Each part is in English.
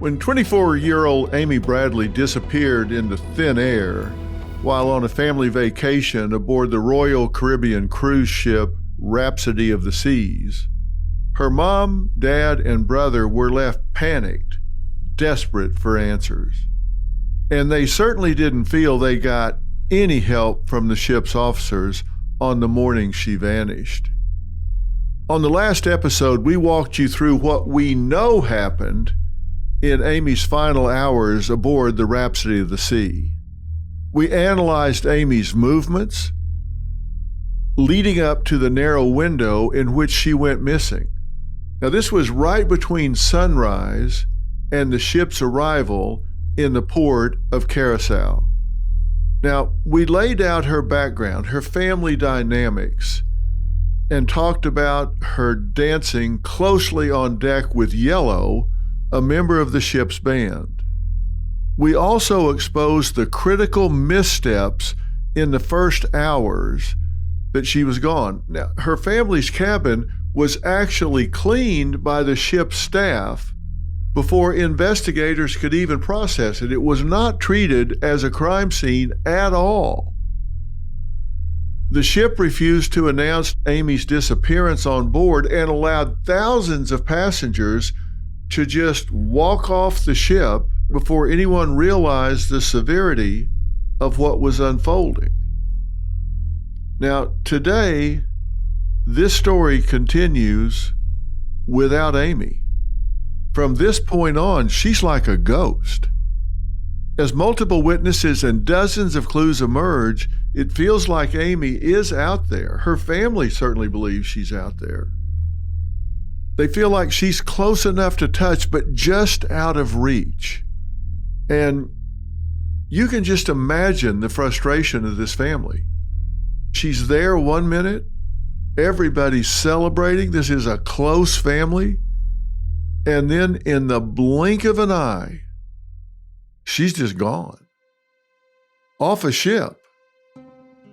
When 24-year-old Amy Bradley disappeared into thin air while on a family vacation aboard the Royal Caribbean cruise ship Rhapsody of the Seas, her mom, dad, and brother were left panicked, desperate for answers. And they certainly didn't feel they got any help from the ship's officers on the morning she vanished. On the last episode, we walked you through what we know happened in Amy's final hours aboard the Rhapsody of the Sea. We analyzed Amy's movements leading up to the narrow window in which she went missing. Now, this was right between sunrise and the ship's arrival in the port of Curaçao. Now, we laid out her background, her family dynamics, and talked about her dancing closely on deck with Yellow, a member of the ship's band. We also exposed the critical missteps in the first hours that she was gone. Now, her family's cabin was actually cleaned by the ship's staff before investigators could even process it. It was not treated as a crime scene at all. The ship refused to announce Amy's disappearance on board and allowed thousands of passengers to just walk off the ship before anyone realized the severity of what was unfolding. Now, today, this story continues without Amy. From this point on, she's like a ghost. As multiple witnesses and dozens of clues emerge, it feels like Amy is out there. Her family certainly believes she's out there. They feel like she's close enough to touch, but just out of reach. And you can just imagine the frustration of this family. She's there one minute, everybody's celebrating, this is a close family, and then in the blink of an eye, she's just gone, off a ship.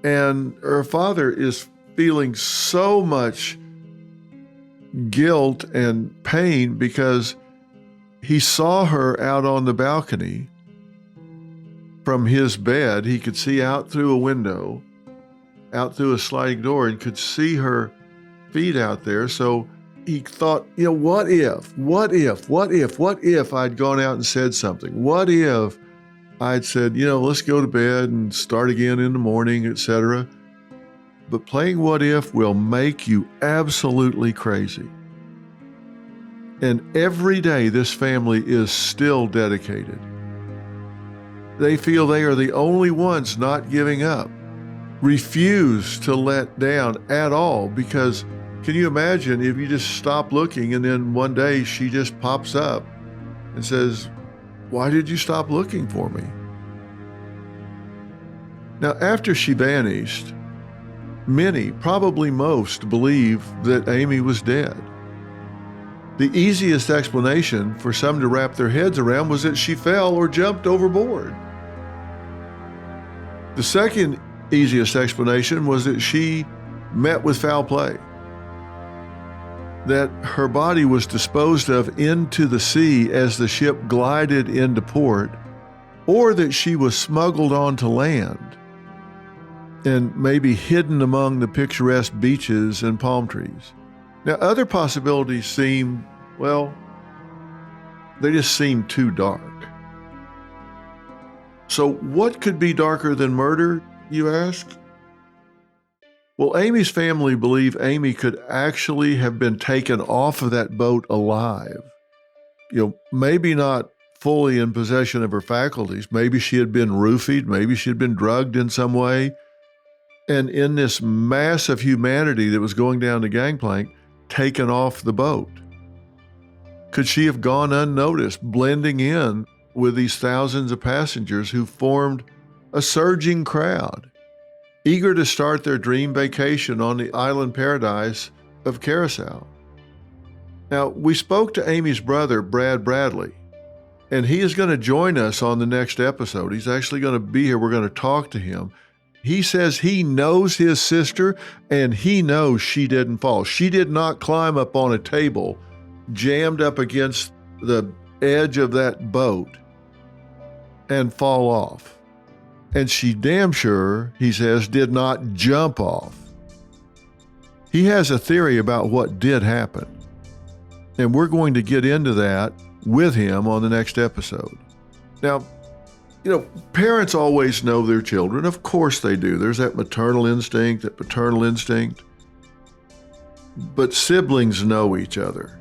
And her father is feeling so much guilt and pain because he saw her out on the balcony from his bed. He could see out through a window, out through a sliding door, and could see her feet out there. So he thought, what if I'd gone out and said something? What if I'd said, let's go to bed and start again in the morning, etc. But playing what if will make you absolutely crazy. And every day this family is still dedicated. They feel they are the only ones not giving up, refuse to let down at all, because can you imagine if you just stop looking and then one day she just pops up and says, "Why did you stop looking for me?" Now, after she vanished, many, probably most, believe that Amy was dead. The easiest explanation for some to wrap their heads around was that she fell or jumped overboard. The second easiest explanation was that she met with foul play, that her body was disposed of into the sea as the ship glided into port, or that she was smuggled onto land and maybe hidden among the picturesque beaches and palm trees. Now, other possibilities seem, they just seem too dark. So what could be darker than murder, you ask? Well, Amy's family believe Amy could actually have been taken off of that boat alive. Maybe not fully in possession of her faculties. Maybe she had been roofied. Maybe she had been drugged in some way. And in this mass of humanity that was going down the gangplank, taken off the boat. Could she have gone unnoticed, blending in with these thousands of passengers who formed a surging crowd, eager to start their dream vacation on the island paradise of Curaçao? Now, we spoke to Amy's brother, Brad Bradley, and he is going to join us on the next episode. He's actually going to be here. We're going to talk to him. He says he knows his sister, and he knows she didn't fall. She did not climb up on a table, jammed up against the edge of that boat and fall off. And she damn sure, he says, did not jump off. He has a theory about what did happen. And we're going to get into that with him on the next episode. Now, parents always know their children. Of course they do. There's that maternal instinct, that paternal instinct. But siblings know each other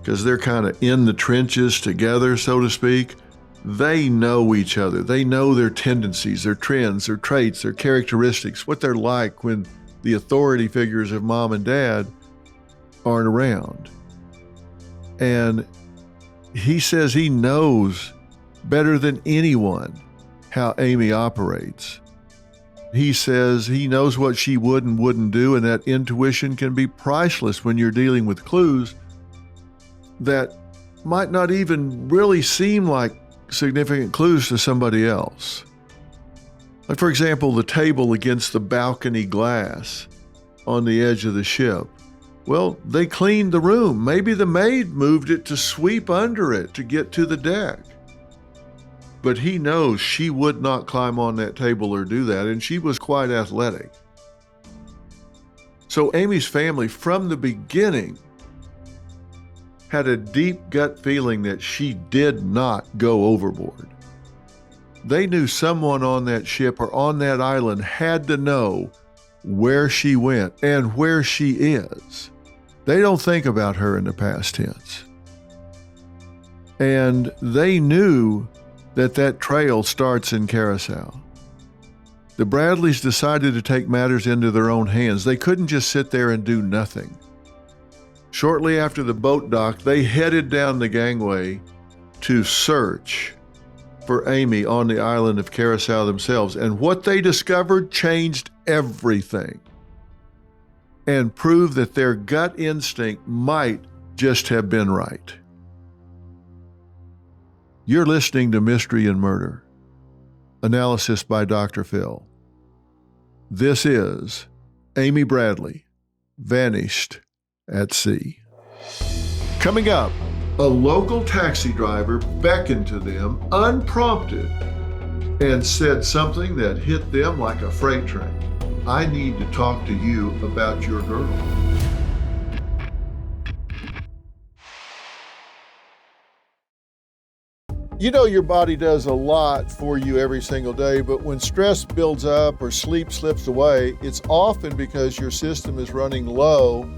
because they're kind of in the trenches together, so to speak. They know each other. They know their tendencies, their trends, their traits, their characteristics, what they're like when the authority figures of mom and dad aren't around. And he says he knows better than anyone how Amy operates. He says he knows what she would and wouldn't do, and that intuition can be priceless when you're dealing with clues that might not even really seem like significant clues to somebody else. Like, for example, the table against the balcony glass on the edge of the ship. Well, they cleaned the room. Maybe the maid moved it to sweep under it to get to the deck. But he knows she would not climb on that table or do that, and she was quite athletic. So Amy's family, from the beginning, had a deep gut feeling that she did not go overboard. They knew someone on that ship or on that island had to know where she went and where she is. They don't think about her in the past tense. And they knew that trail starts in Curaçao. The Bradleys decided to take matters into their own hands. They couldn't just sit there and do nothing. Shortly after the boat docked, they headed down the gangway to search for Amy on the island of Curaçao themselves. And what they discovered changed everything and proved that their gut instinct might just have been right. You're listening to Mystery and Murder, analysis by Dr. Phil. This is Amy Bradley, Vanished at Sea. Coming up, a local taxi driver beckoned to them unprompted and said something that hit them like a freight train. I need to talk to you about your girl. You know your body does a lot for you every single day, but when stress builds up or sleep slips away, it's often because your system is running low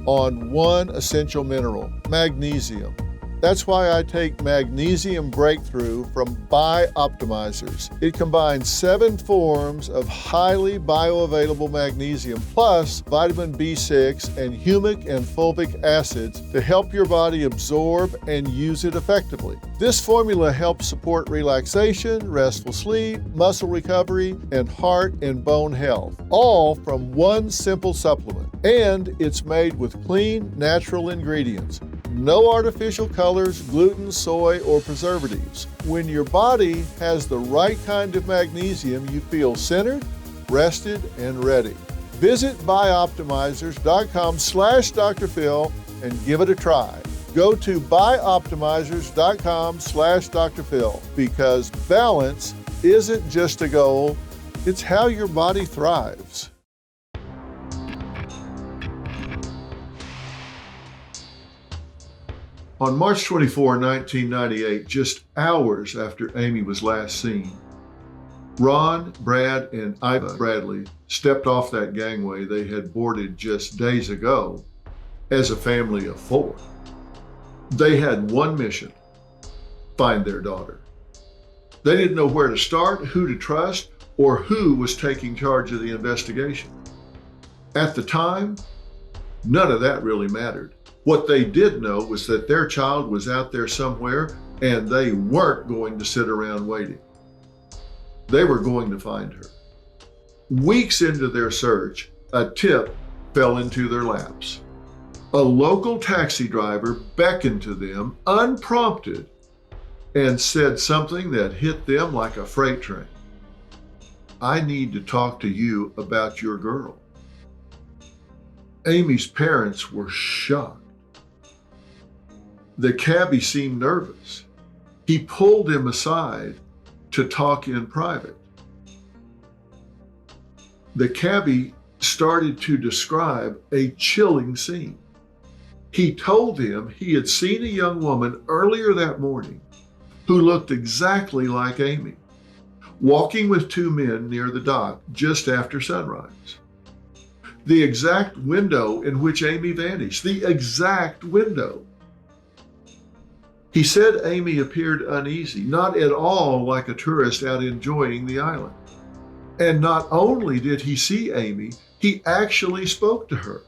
on one essential mineral, magnesium. That's why I take Magnesium Breakthrough from Bioptimizers. It combines 7 forms of highly bioavailable magnesium plus vitamin B6 and humic and fulvic acids to help your body absorb and use it effectively. This formula helps support relaxation, restful sleep, muscle recovery, and heart and bone health, all from one simple supplement. And it's made with clean, natural ingredients. No artificial colors, gluten, soy, or preservatives. When your body has the right kind of magnesium, you feel centered, rested, and ready. Visit bioptimizers.com/Dr. Phil and give it a try. Go to bioptimizers.com/Dr. Phil because balance isn't just a goal, it's how your body thrives. On March 24, 1998, just hours after Amy was last seen, Ron, Brad, and Iva Bradley stepped off that gangway they had boarded just days ago as a family of 4. They had one mission: find their daughter. They didn't know where to start, who to trust, or who was taking charge of the investigation. At the time, none of that really mattered. What they did know was that their child was out there somewhere and they weren't going to sit around waiting. They were going to find her. Weeks into their search, a tip fell into their laps. A local taxi driver beckoned to them unprompted and said something that hit them like a freight train. I need to talk to you about your girl. Amy's parents were shocked. The cabbie seemed nervous. He pulled him aside to talk in private. The cabbie started to describe a chilling scene. He told him he had seen a young woman earlier that morning who looked exactly like Amy, walking with two men near the dock just after sunrise. The exact window in which Amy vanished, the exact window. He said Amy appeared uneasy, not at all like a tourist out enjoying the island. And not only did he see Amy, he actually spoke to her.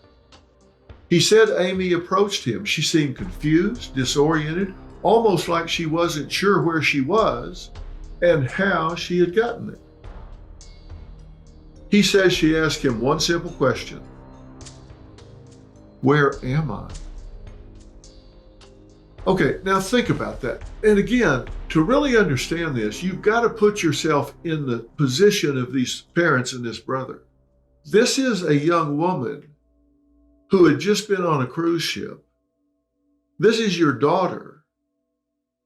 He said Amy approached him. She seemed confused, disoriented, almost like she wasn't sure where she was and how she had gotten there. He says she asked him one simple question: "Where am I?" Okay, now think about that. And again, to really understand this, you've got to put yourself in the position of these parents and this brother. This is a young woman who had just been on a cruise ship. This is your daughter.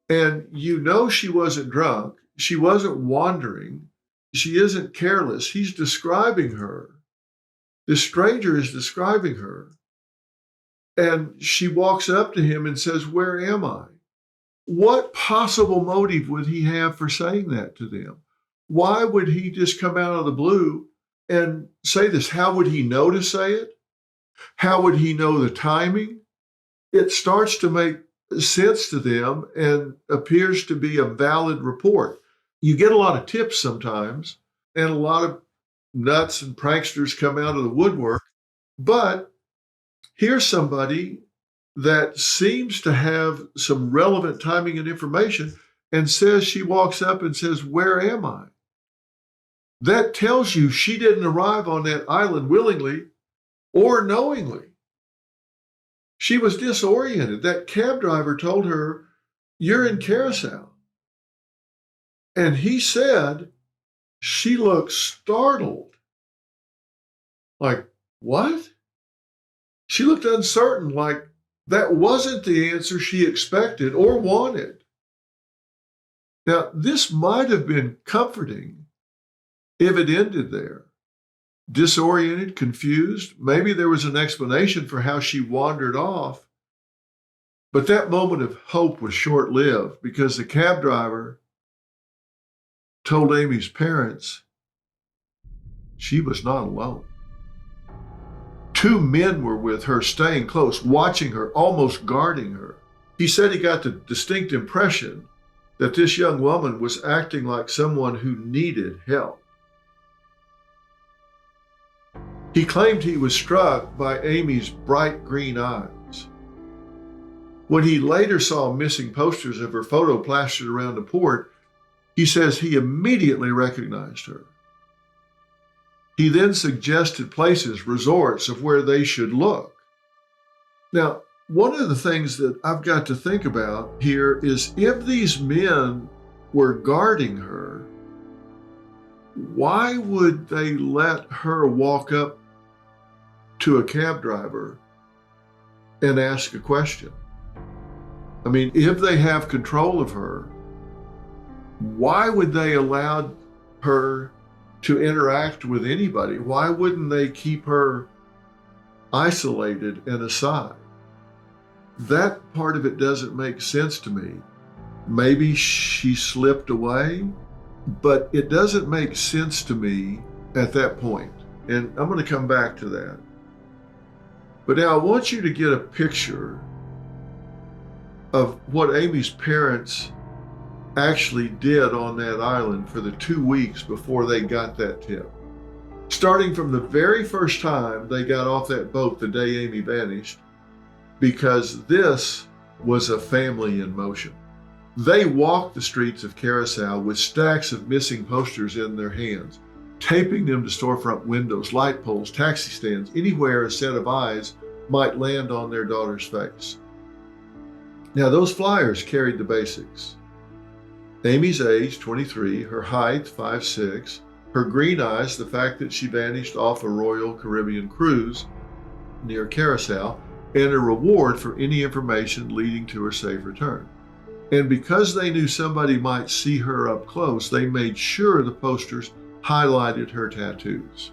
And you know she wasn't drunk. She wasn't wandering. She isn't careless. He's describing her. This stranger is describing her. And she walks up to him and says, "Where am I?" What possible motive would he have for saying that to them? Why would he just come out of the blue and say this? How would he know to say it? How would he know the timing? It starts to make sense to them and appears to be a valid report. You get a lot of tips sometimes, and a lot of nuts and pranksters come out of the woodwork, but here's somebody that seems to have some relevant timing and information and says, she walks up and says, "Where am I?" That tells you she didn't arrive on that island willingly or knowingly. She was disoriented. That cab driver told her, "You're in Curaçao." And he said she looked startled. Like, what? She looked uncertain, like that wasn't the answer she expected or wanted. Now, this might have been comforting if it ended there. Disoriented, confused, maybe there was an explanation for how she wandered off. But that moment of hope was short-lived because the cab driver told Amy's parents she was not alone. Two men were with her, staying close, watching her, almost guarding her. He said he got the distinct impression that this young woman was acting like someone who needed help. He claimed he was struck by Amy's bright green eyes. When he later saw missing posters of her photo plastered around the port, he says he immediately recognized her. He then suggested places, resorts of where they should look. Now, one of the things that I've got to think about here is if these men were guarding her, why would they let her walk up to a cab driver and ask a question? I mean, if they have control of her, why would they allow her to interact with anybody? Why wouldn't they keep her isolated and aside? That part of it doesn't make sense to me. Maybe she slipped away, but it doesn't make sense to me at that point. And I'm going to come back to that. But now I want you to get a picture of what Amy's parents actually did on that island for the 2 weeks before they got that tip. Starting from the very first time they got off that boat the day Amy vanished, because this was a family in motion. They walked the streets of Curaçao with stacks of missing posters in their hands, taping them to storefront windows, light poles, taxi stands, anywhere a set of eyes might land on their daughter's face. Now, those flyers carried the basics. Amy's age, 23, her height, 5'6", her green eyes, the fact that she vanished off a Royal Caribbean cruise near Curaçao, and a reward for any information leading to her safe return. And because they knew somebody might see her up close, they made sure the posters highlighted her tattoos.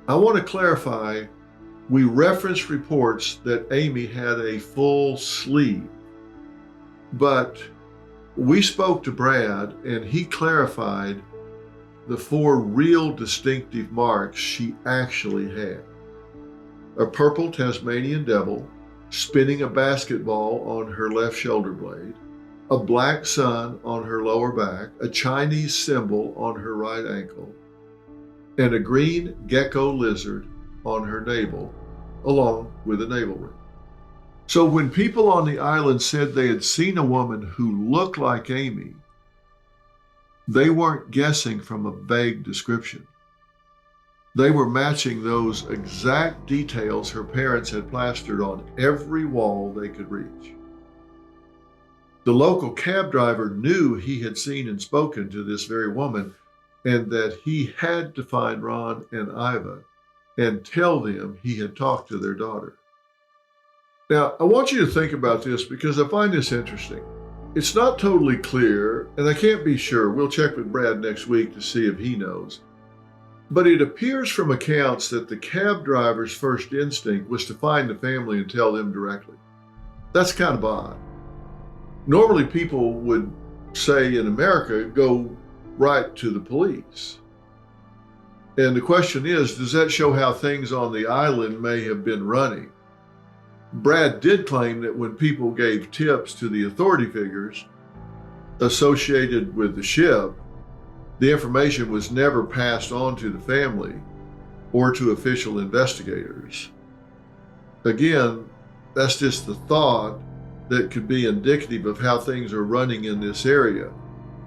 I want to clarify, we referenced reports that Amy had a full sleeve, but we spoke to Brad and he clarified the 4 real distinctive marks she actually had. A purple Tasmanian devil spinning a basketball on her left shoulder blade, a black sun on her lower back, a Chinese symbol on her right ankle, and a green gecko lizard on her navel, along with a navel ring. So when people on the island said they had seen a woman who looked like Amy, they weren't guessing from a vague description. They were matching those exact details her parents had plastered on every wall they could reach. The local cab driver knew he had seen and spoken to this very woman, and that he had to find Ron and Iva and tell them he had talked to their daughter. Now, I want you to think about this because I find this interesting. It's not totally clear, and I can't be sure. We'll check with Brad next week to see if he knows. But it appears from accounts that the cab driver's first instinct was to find the family and tell them directly. That's kind of odd. Normally people would say in America, go right to the police. And the question is, does that show how things on the island may have been running? Brad did claim that when people gave tips to the authority figures associated with the ship, the information was never passed on to the family or to official investigators. Again, that's just the thought that could be indicative of how things are running in this area.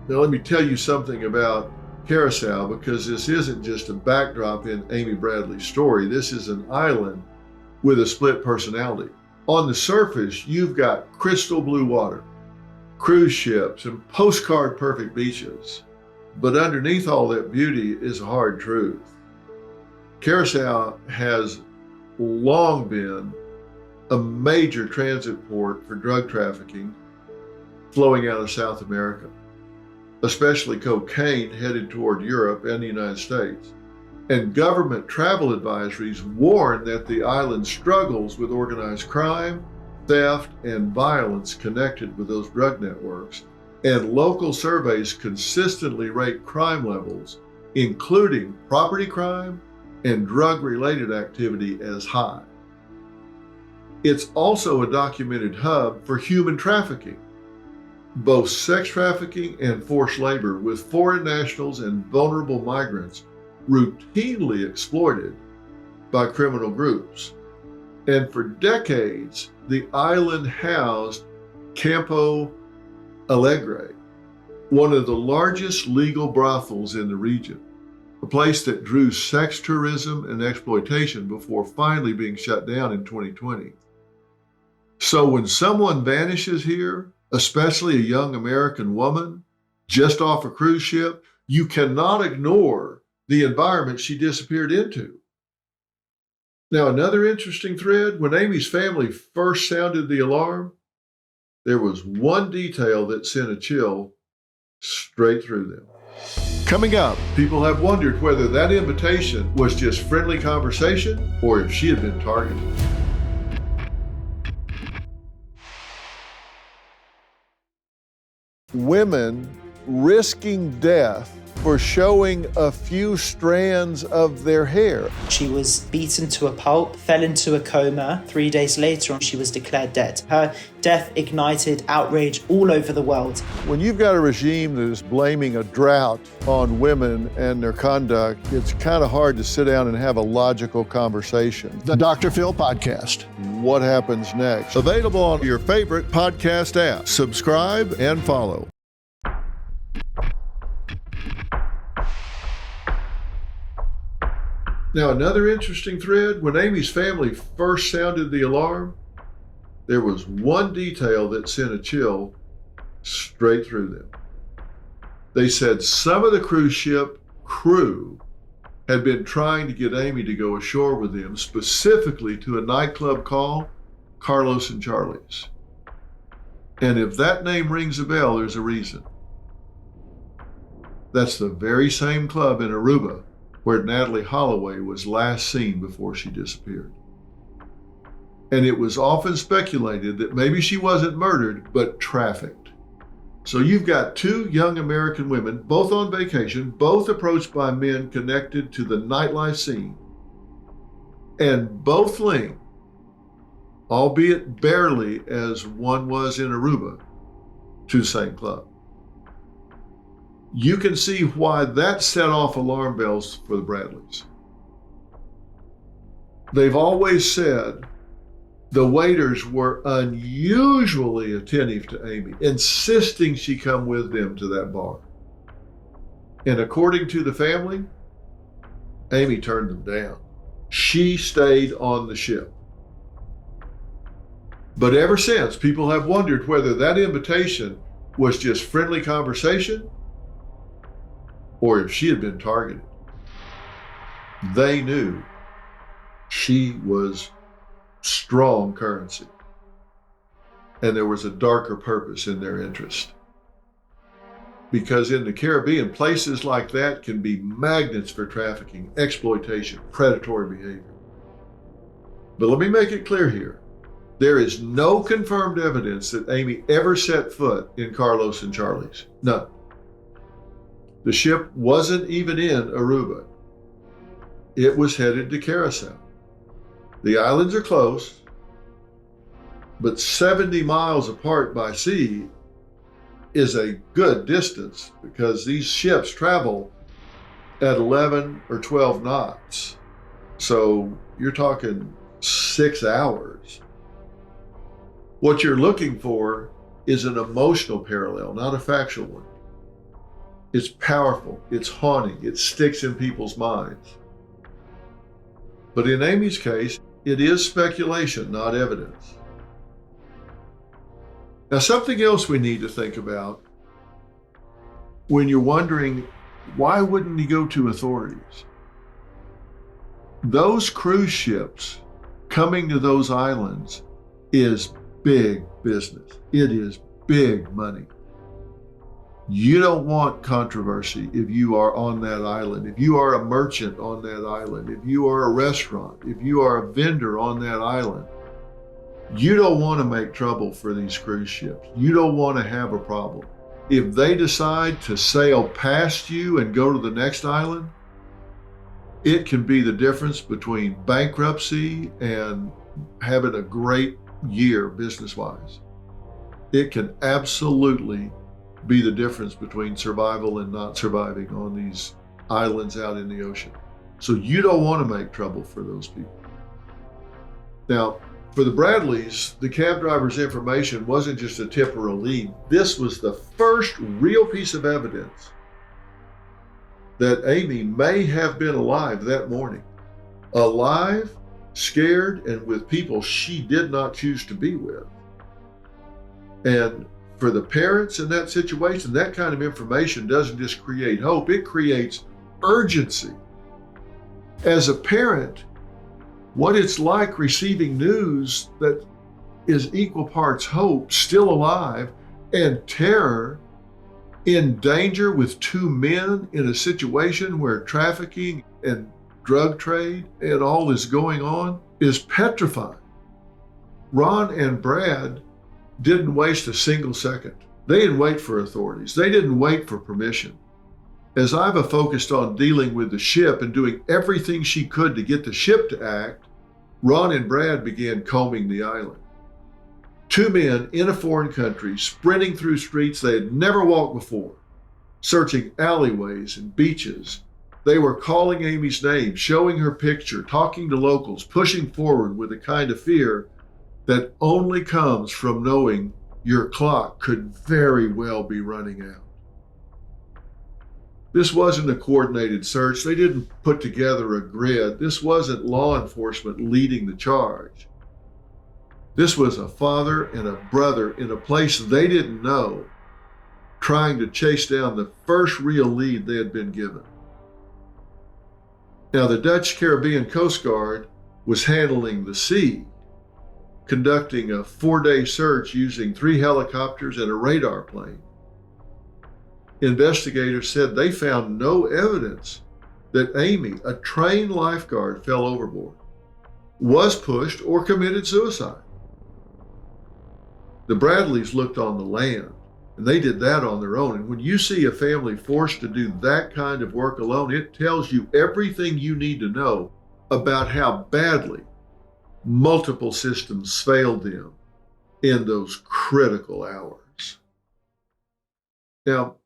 Now, let me tell you something about Curaçao, because this isn't just a backdrop in Amy Bradley's story. This is an island with a split personality. On the surface, you've got crystal blue water, cruise ships, and postcard perfect beaches. But underneath all that beauty is a hard truth. Curaçao has long been a major transit port for drug trafficking flowing out of South America, especially cocaine headed toward Europe and the United States. And government travel advisories warn that the island struggles with organized crime, theft, and violence connected with those drug networks. And local surveys consistently rate crime levels, including property crime and drug-related activity, as high. It's also a documented hub for human trafficking, both sex trafficking and forced labor, with foreign nationals and vulnerable migrants routinely exploited by criminal groups. And for decades, the island housed Campo Alegre, one of the largest legal brothels in the region, a place that drew sex tourism and exploitation before finally being shut down in 2020. So when someone vanishes here, especially a young American woman just off a cruise ship, you cannot ignore the environment she disappeared into. Now, another interesting thread, when Amy's family first sounded the alarm, there was one detail that sent a chill straight through them. Coming up, people have wondered whether that invitation was just friendly conversation or if she had been targeted. Women risking death for showing a few strands of their hair. She was beaten to a pulp, fell into a coma. 3 days later, she was declared dead. Her death ignited outrage all over the world. When you've got a regime that is blaming a drought on women and their conduct, it's kind of hard to sit down and have a logical conversation. The Dr. Phil Podcast. What happens next? Available on your favorite podcast app. Subscribe and follow. Now, another interesting thread, when Amy's family first sounded the alarm, there was one detail that sent a chill straight through them. They said some of the cruise ship crew had been trying to get Amy to go ashore with them, specifically to a nightclub called Carlos and Charlie's. And if that name rings a bell, there's a reason. That's the very same club in Aruba where Natalie Holloway was last seen before she disappeared. And it was often speculated that maybe she wasn't murdered, but trafficked. So you've got two young American women, both on vacation, both approached by men connected to the nightlife scene, and both linked, albeit barely as one was in Aruba, to the same club. You can see why that set off alarm bells for the Bradleys. They've always said the waiters were unusually attentive to Amy, insisting she come with them to that bar. And according to the family, Amy turned them down. She stayed on the ship. But ever since, people have wondered whether that invitation was just friendly conversation or if she had been targeted. They knew she was strong currency, and there was a darker purpose in their interest. Because in the Caribbean, places like that can be magnets for trafficking, exploitation, predatory behavior. But let me make it clear here. There is no confirmed evidence that Amy ever set foot in Carlos and Charlie's. None. The ship wasn't even in Aruba. It was headed to Curaçao. The islands are close, but 70 miles apart by sea is a good distance because these ships travel at 11 or 12 knots. So you're talking 6 hours. What you're looking for is an emotional parallel, not a factual one. It's powerful, it's haunting, it sticks in people's minds. But in Amy's case, it is speculation, not evidence. Now, something else we need to think about when you're wondering, why wouldn't he go to authorities? Those cruise ships coming to those islands is big business. It is big money. You don't want controversy if you are on that island, if you are a merchant on that island, if you are a restaurant, if you are a vendor on that island. You don't want to make trouble for these cruise ships. You don't want to have a problem. If they decide to sail past you and go to the next island, it can be the difference between bankruptcy and having a great year business-wise. It can absolutely be the difference between survival and not surviving on these islands out in the ocean. So you don't want to make trouble for those people. Now, for the Bradleys, the cab driver's information wasn't just a tip or a lead. This was the first real piece of evidence that Amy may have been alive that morning. Alive, scared, and with people she did not choose to be with. And for the parents in that situation, that kind of information doesn't just create hope, it creates urgency. As a parent, what it's like receiving news that is equal parts hope, still alive, and terror, in danger with two men in a situation where trafficking and drug trade and all is going on, is petrifying. Ron and Brad didn't waste a single second. They didn't wait for authorities. They didn't wait for permission. As Iva focused on dealing with the ship and doing everything she could to get the ship to act, Ron and Brad began combing the island. Two men in a foreign country sprinting through streets they had never walked before, searching alleyways and beaches. They were calling Amy's name, showing her picture, talking to locals, pushing forward with a kind of fear that only comes from knowing your clock could very well be running out. This wasn't a coordinated search. They didn't put together a grid. This wasn't law enforcement leading the charge. This was a father and a brother in a place they didn't know, trying to chase down the first real lead they had been given. Now, the Dutch Caribbean Coast Guard was handling the sea, conducting a 4-day search using 3 helicopters and a radar plane. Investigators said they found no evidence that Amy, a trained lifeguard, fell overboard, was pushed, or committed suicide. The Bradleys looked on the land, and they did that on their own. And when you see a family forced to do that kind of work alone, it tells you everything you need to know about how badly multiple systems failed them in those critical hours. Now,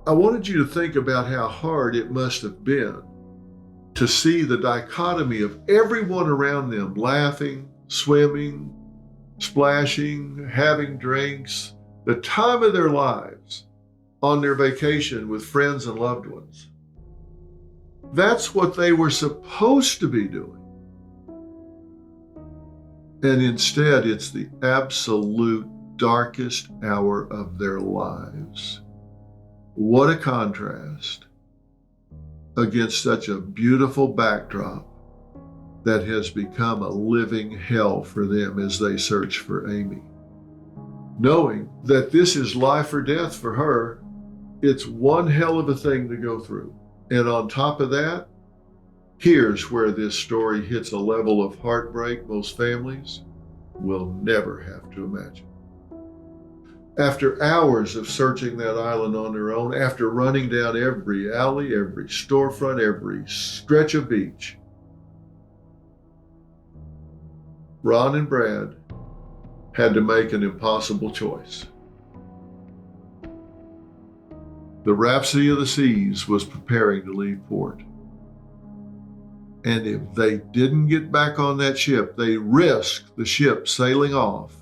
I wanted you to think about how hard it must have been to see the dichotomy of everyone around them laughing, swimming, splashing, having drinks, the time of their lives on their vacation with friends and loved ones. That's what they were supposed to be doing. And instead, it's the absolute darkest hour of their lives. What a contrast against such a beautiful backdrop that has become a living hell for them as they search for Amy. Knowing that this is life or death for her, it's one hell of a thing to go through. And on top of that, here's where this story hits a level of heartbreak most families will never have to imagine. After hours of searching that island on their own, after running down every alley, every storefront, every stretch of beach, Ron and Brad had to make an impossible choice. The Rhapsody of the Seas was preparing to leave port. And if they didn't get back on that ship, they risked the ship sailing off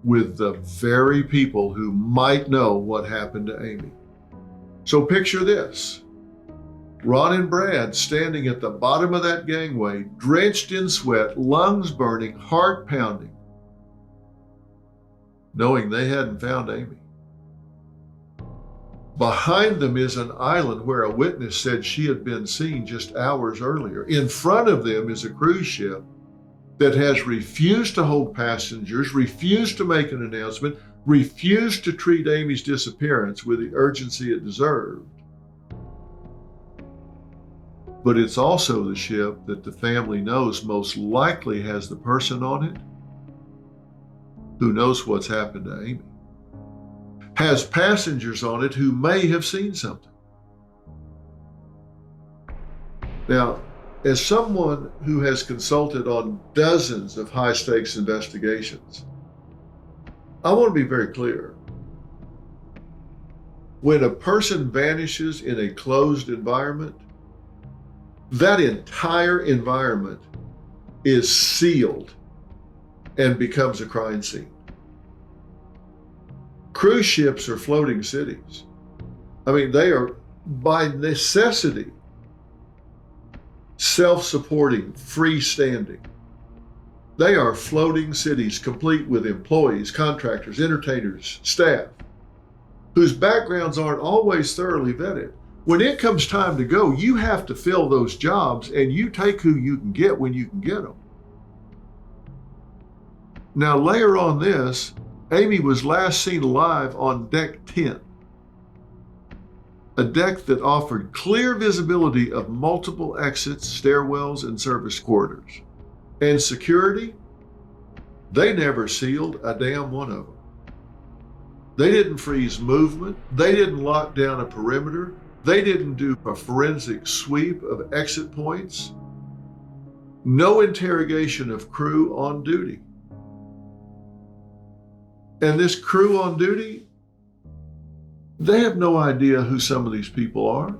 with the very people who might know what happened to Amy. So picture this. Ron and Brad standing at the bottom of that gangway, drenched in sweat, lungs burning, heart pounding, knowing they hadn't found Amy. Behind them is an island where a witness said she had been seen just hours earlier. In front of them is a cruise ship that has refused to hold passengers, refused to make an announcement, refused to treat Amy's disappearance with the urgency it deserved. But it's also the ship that the family knows most likely has the person on it who knows what's happened to Amy, has passengers on it who may have seen something. Now, as someone who has consulted on dozens of high-stakes investigations, I want to be very clear. When a person vanishes in a closed environment, that entire environment is sealed and becomes a crime scene. Cruise ships are floating cities. I mean, they are by necessity self-supporting, freestanding. They are floating cities complete with employees, contractors, entertainers, staff, whose backgrounds aren't always thoroughly vetted. When it comes time to go, you have to fill those jobs, and you take who you can get when you can get them. Now layer on this, Amy was last seen alive on deck 10, a deck that offered clear visibility of multiple exits, stairwells, and service corridors. And security, they never sealed a damn one of them. They didn't freeze movement. They didn't lock down a perimeter. They didn't do a forensic sweep of exit points. No interrogation of crew on duty. And this crew on duty, they have no idea who some of these people are.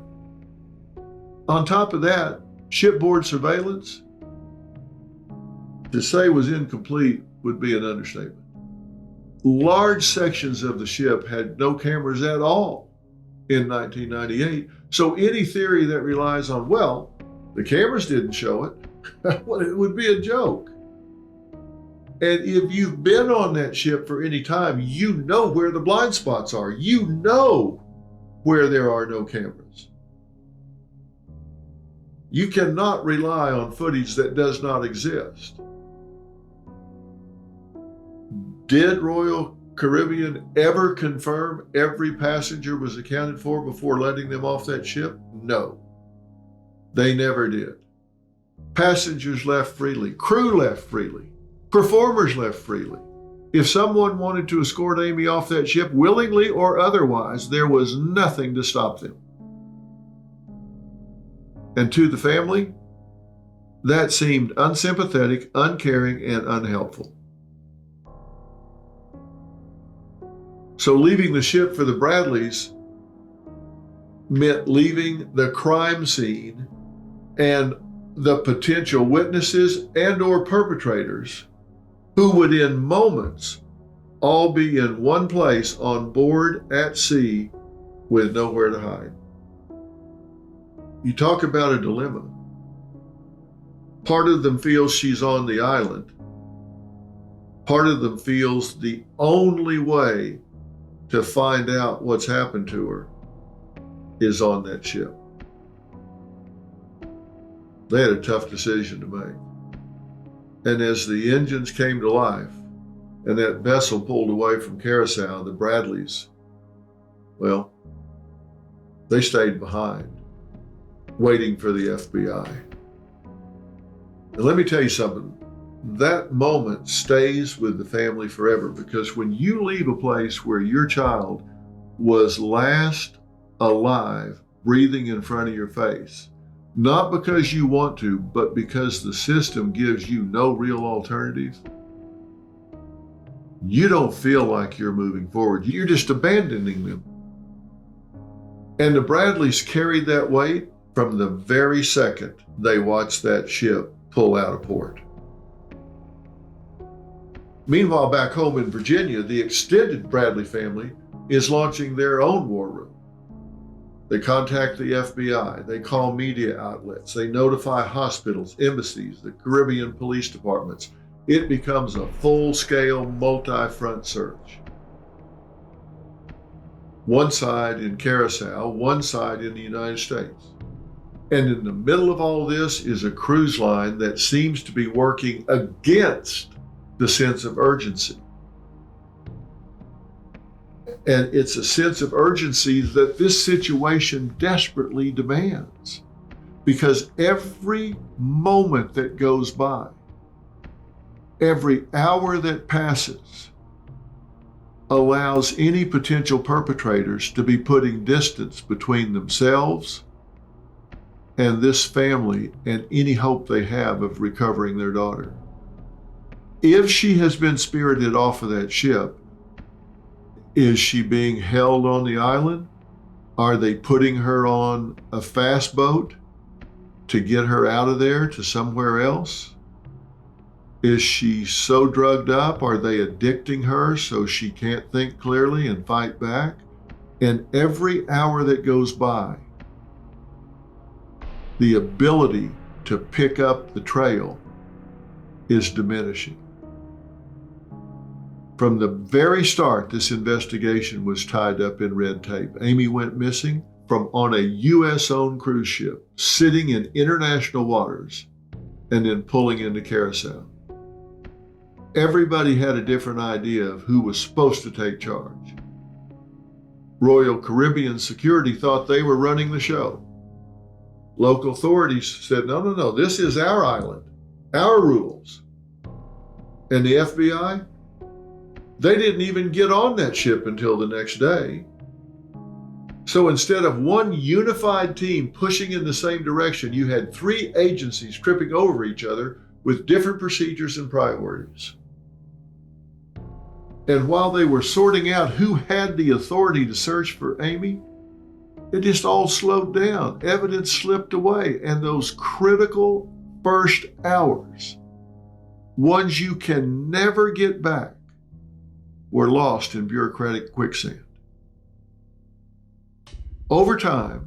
On top of that, shipboard surveillance, to say was incomplete would be an understatement. Large sections of the ship had no cameras at all in 1998. So any theory that relies on, well, the cameras didn't show it, well, it would be a joke. And if you've been on that ship for any time, you know where the blind spots are. You know where there are no cameras. You cannot rely on footage that does not exist. Did Royal Caribbean ever confirm every passenger was accounted for before letting them off that ship? No, they never did. Passengers left freely, crew left freely, performers left freely. If someone wanted to escort Amy off that ship, willingly or otherwise, there was nothing to stop them. And to the family, that seemed unsympathetic, uncaring, and unhelpful. So leaving the ship for the Bradleys meant leaving the crime scene and the potential witnesses and or perpetrators who would in moments all be in one place on board at sea with nowhere to hide. You talk about a dilemma. Part of them feels she's on the island. Part of them feels the only way to find out what's happened to her is on that ship. They had a tough decision to make. And as the engines came to life and that vessel pulled away from Curaçao, the Bradleys, well, they stayed behind, waiting for the FBI. And let me tell you something, that moment stays with the family forever, because when you leave a place where your child was last alive, breathing in front of your face, not because you want to, but because the system gives you no real alternative, you don't feel like you're moving forward. You're just abandoning them. And the Bradleys carried that weight from the very second they watched that ship pull out of port. Meanwhile, back home in Virginia, the extended Bradley family is launching their own war room. They contact the FBI, they call media outlets, they notify hospitals, embassies, the Caribbean police departments. It becomes a full-scale, multi-front search. One side in Curaçao, one side in the United States. And in the middle of all this is a cruise line that seems to be working against the sense of urgency. And it's a sense of urgency that this situation desperately demands, because every moment that goes by, every hour that passes, allows any potential perpetrators to be putting distance between themselves and this family and any hope they have of recovering their daughter. If she has been spirited off of that ship, is she being held on the island? Are they putting her on a fast boat to get her out of there to somewhere else? Is she so drugged up? Are they addicting her so she can't think clearly and fight back? And every hour that goes by, the ability to pick up the trail is diminishing. From the very start, this investigation was tied up in red tape. Amy went missing from on a U.S.-owned cruise ship, sitting in international waters, and then pulling into Curaçao. Everybody had a different idea of who was supposed to take charge. Royal Caribbean Security thought they were running the show. Local authorities said, no, this is our island, our rules. And the FBI? They didn't even get on that ship until the next day. So instead of one unified team pushing in the same direction, you had three agencies tripping over each other with different procedures and priorities. And while they were sorting out who had the authority to search for Amy, it just all slowed down. Evidence slipped away, and those critical first hours, ones you can never get back, were lost in bureaucratic quicksand. Over time,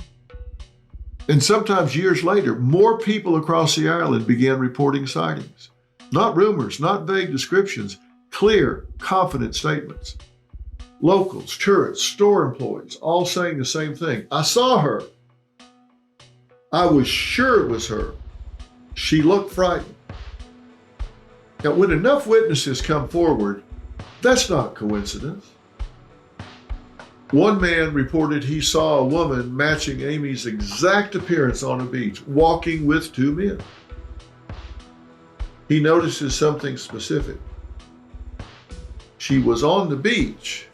and sometimes years later, more people across the island began reporting sightings. Not rumors, not vague descriptions, clear, confident statements. Locals, tourists, store employees, all saying the same thing. I saw her. I was sure it was her. She looked frightened. Now, when enough witnesses come forward, that's not coincidence. One man reported he saw a woman matching Amy's exact appearance on a beach, walking with two men. He notices something specific. She was on the beach,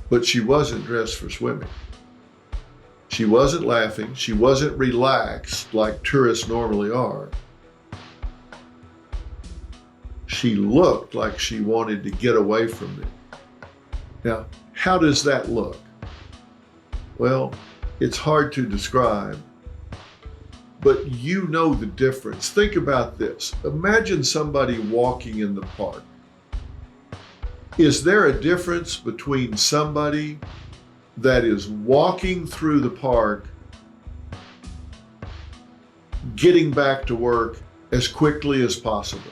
but she wasn't dressed for swimming. She wasn't laughing. She wasn't relaxed like tourists normally are. She looked like she wanted to get away from me. Now, how does that look? Well, it's hard to describe, but you know the difference. Think about this. Imagine somebody walking in the park. Is there a difference between somebody that is walking through the park, getting back to work as quickly as possible?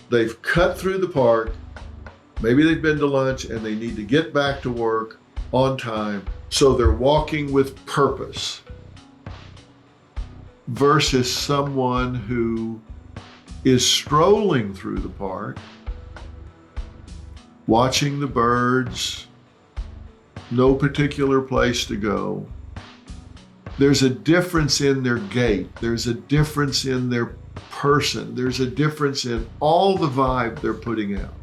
They've cut through the park, maybe they've been to lunch and they need to get back to work on time, so they're walking with purpose, versus someone who is strolling through the park, watching the birds, no particular place to go. There's a difference in their gait. There's a difference in their person. There's a difference in all the vibe they're putting out.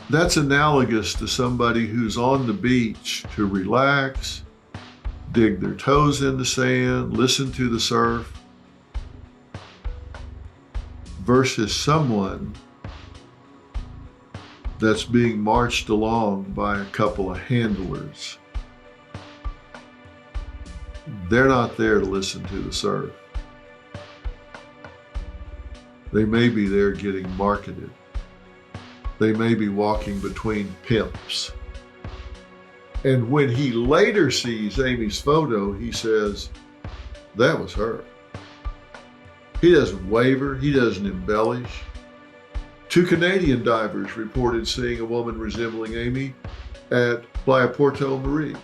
That's analogous to somebody who's on the beach to relax, dig their toes in the sand, listen to the surf, versus someone that's being marched along by a couple of handlers. They're not there to listen to the surf. They may be there getting marketed. They may be walking between pimps. And when he later sees Amy's photo, he says, that was her. He doesn't waver, he doesn't embellish. 2 Canadian divers reported seeing a woman resembling Amy at Playa Porto Marie.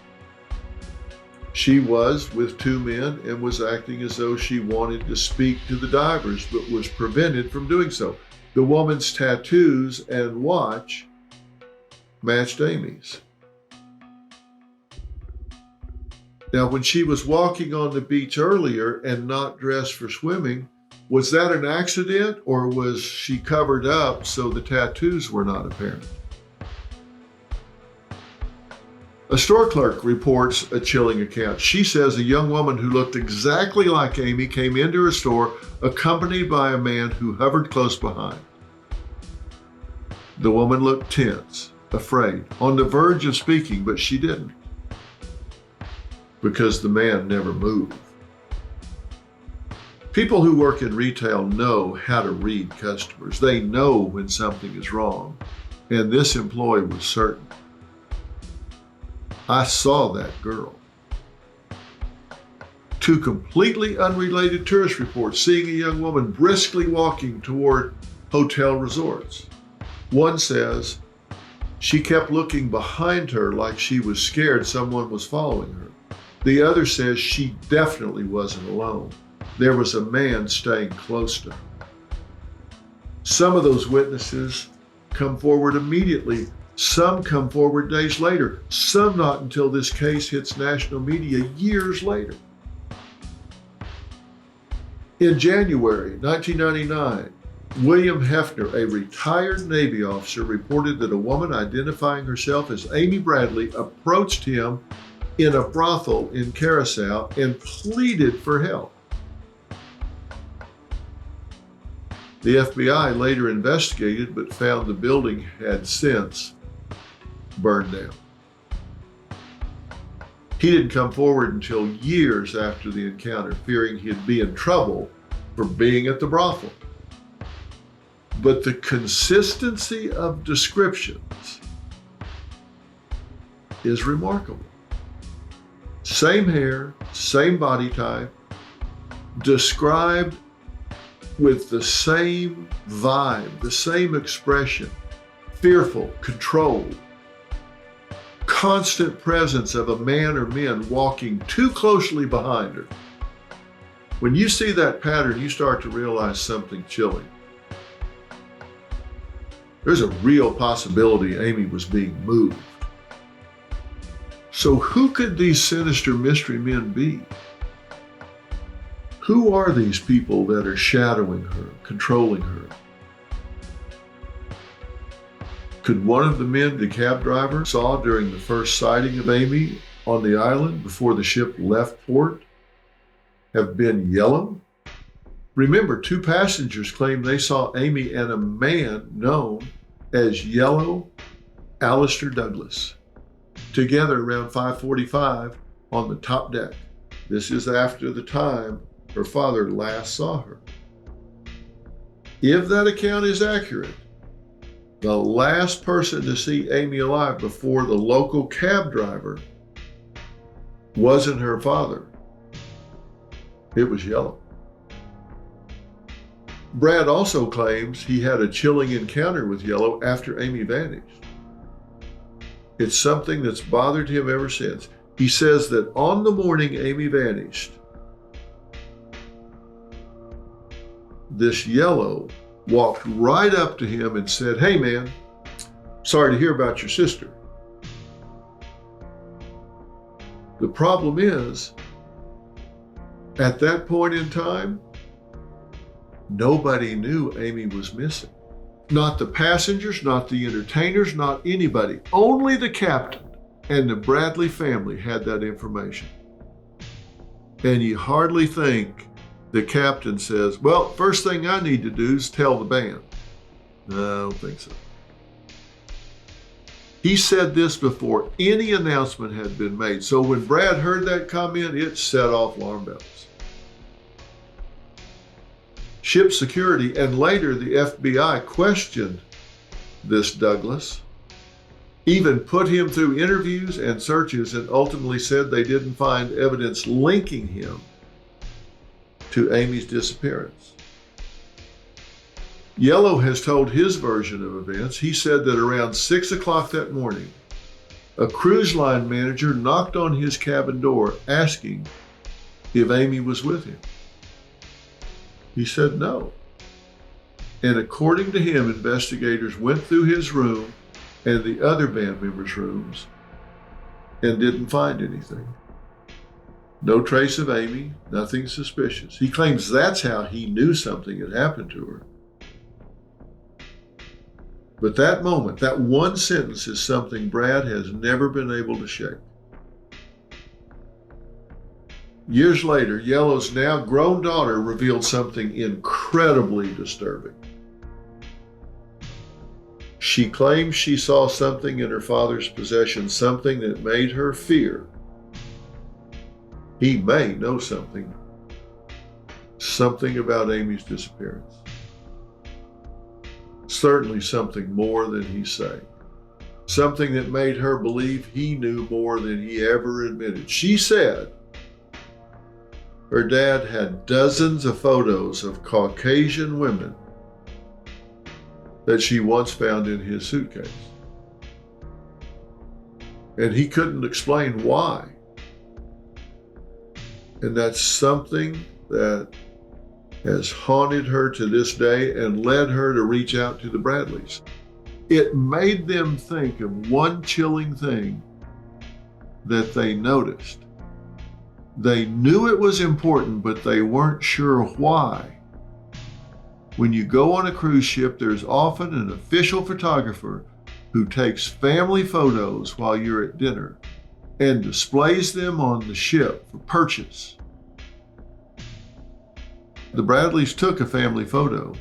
She was with 2 men and was acting as though she wanted to speak to the divers, but was prevented from doing so. The woman's tattoos and watch matched Amy's. Now, when she was walking on the beach earlier and not dressed for swimming, was that an accident, or was she covered up so the tattoos were not apparent? A store clerk reports a chilling account. She says a young woman who looked exactly like Amy came into her store accompanied by a man who hovered close behind. The woman looked tense, afraid, on the verge of speaking, but she didn't, because the man never moved. People who work in retail know how to read customers. They know when something is wrong, and this employee was certain. I saw that girl. 2 completely unrelated tourist reports seeing a young woman briskly walking toward hotel resorts. One says she kept looking behind her like she was scared someone was following her. The other says she definitely wasn't alone. There was a man staying close to her. Some of those witnesses come forward immediately. Some come forward days later. Some not until this case hits national media years later. In January 1999, William Hefner, a retired Navy officer, reported that a woman identifying herself as Amy Bradley approached him in a brothel in Curaçao and pleaded for help. The FBI later investigated but found the building had since burned down. He didn't come forward until years after the encounter, fearing he'd be in trouble for being at the brothel. But the consistency of descriptions is remarkable. Same hair, same body type, described with the same vibe, the same expression, fearful, controlled. constant presence of a man or men walking too closely behind her. When you see that pattern, you start to realize something chilling. There's a real possibility Amy was being moved. So who could these sinister mystery men be? Who are these people that are shadowing her, controlling her? Could one of the men the cab driver saw during the first sighting of Amy on the island before the ship left port have been Yellow? Remember, 2 passengers claimed they saw Amy and a man known as Yellow Alistair Douglas together around 5:45 on the top deck. This is after the time her father last saw her. If that account is accurate, the last person to see Amy alive before the local cab driver wasn't her father. It was Yellow. Brad also claims he had a chilling encounter with Yellow after Amy vanished. It's something that's bothered him ever since. He says that on the morning Amy vanished, this Yellow walked right up to him and said, "Hey man, sorry to hear about your sister." The problem is, at that point in time, nobody knew Amy was missing. Not the passengers, not the entertainers, not anybody. Only the captain and the Bradley family had that information. And you hardly think the captain says, "Well, first thing I need to do is tell the band." No, I don't think so. He said this before any announcement had been made. So when Brad heard that comment, it set off alarm bells. Ship security and later the FBI questioned this Douglas, even put him through interviews and searches, and ultimately said they didn't find evidence linking him to Amy's disappearance. Yellow has told his version of events. He said that around 6 o'clock that morning, a cruise line manager knocked on his cabin door asking if Amy was with him. He said no. And according to him, investigators went through his room and the other band members' rooms and didn't find anything. No trace of Amy, nothing suspicious. He claims that's how he knew something had happened to her. But that moment, that one sentence, is something Brad has never been able to shake. Years later, Yellow's now grown daughter revealed something incredibly disturbing. She claims she saw something in her father's possession, something that made her fear he may know something about Amy's disappearance. Certainly something more than he's saying. Something that made her believe he knew more than he ever admitted. She said her dad had dozens of photos of Caucasian women that she once found in his suitcase. And he couldn't explain why. And that's something that has haunted her to this day and led her to reach out to the Bradleys. It made them think of one chilling thing that they noticed. They knew it was important, but they weren't sure why. When you go on a cruise ship, there's often an official photographer who takes family photos while you're at dinner and displays them on the ship for purchase. The Bradleys took a family photo.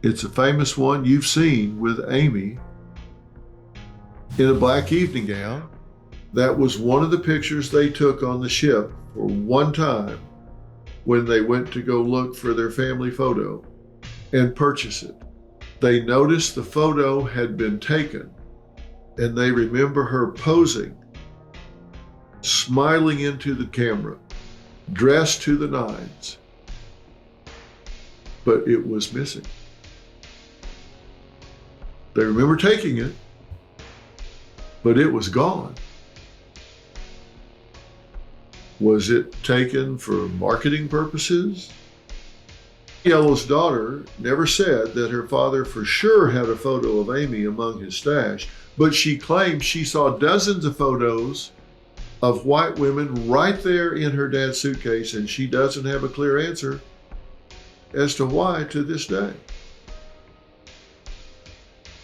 It's a famous one you've seen with Amy in a black evening gown. That was one of the pictures they took on the ship for one time when they went to go look for their family photo and purchase it. They noticed the photo had been taken, and they remember her posing, smiling into the camera, dressed to the nines, but it was missing. They remember taking it, but it was gone. Was it taken for marketing purposes? Yellow's daughter never said that her father for sure had a photo of Amy among his stash, but she claimed she saw dozens of photos of white women right there in her dad's suitcase, and she doesn't have a clear answer as to why to this day.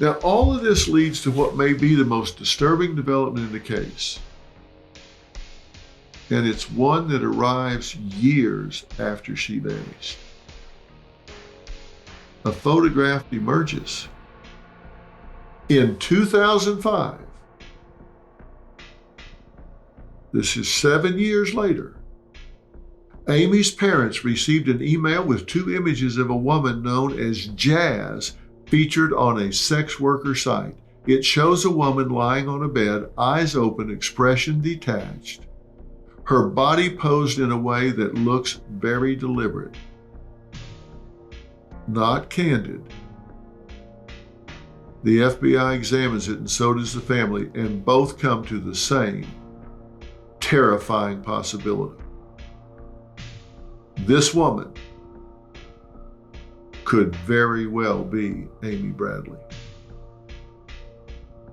Now, all of this leads to what may be the most disturbing development in the case, and it's one that arrives years after she vanished. A photograph emerges. In 2005, this is 7 years later, Amy's parents received an email with 2 images of a woman known as Jazz featured on a sex worker site. It shows a woman lying on a bed, eyes open, expression detached, her body posed in a way that looks very deliberate, not candid. The FBI examines it, and so does the family, and both come to the same terrifying possibility. This woman could very well be Amy Bradley.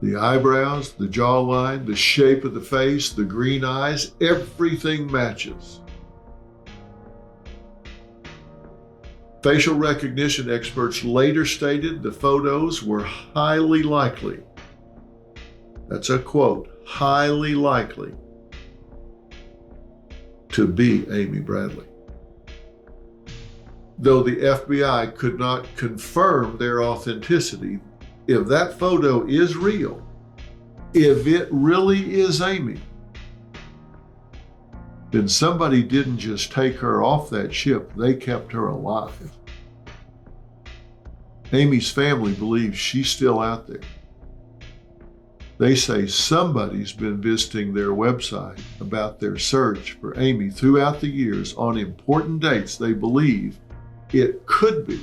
The eyebrows, the jawline, the shape of the face, the green eyes, everything matches. Facial recognition experts later stated the photos were highly likely, that's a quote, highly likely to be Amy Bradley. Though the FBI could not confirm their authenticity, if that photo is real, if it really is Amy, then somebody didn't just take her off that ship, they kept her alive. Amy's family believes she's still out there. They say somebody's been visiting their website about their search for Amy throughout the years on important dates. They believe it could be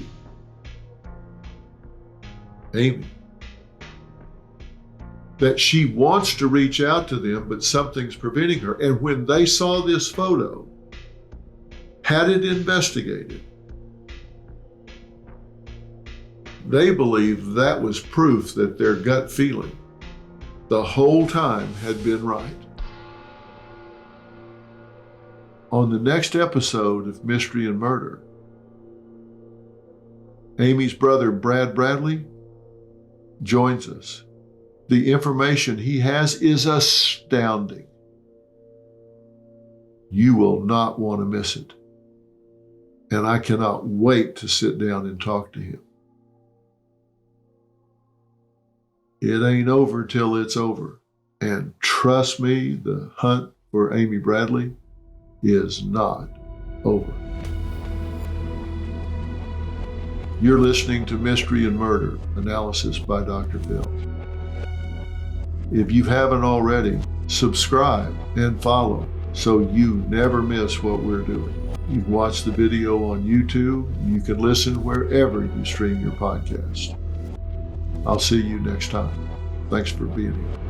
Amy. That she wants to reach out to them, but something's preventing her. And when they saw this photo, had it investigated, they believe that was proof that their gut feeling the whole time had been right. On the next episode of Mystery and Murder, Amy's brother, Brad Bradley, joins us. The information he has is astounding. You will not want to miss it. And I cannot wait to sit down and talk to him. It ain't over till it's over. And trust me, the hunt for Amy Bradley is not over. You're listening to Mystery and Murder, analysis by Dr. Phil. If you haven't already, subscribe and follow so you never miss what we're doing. You can watch the video on YouTube. You can listen wherever you stream your podcast. I'll see you next time. Thanks for being here.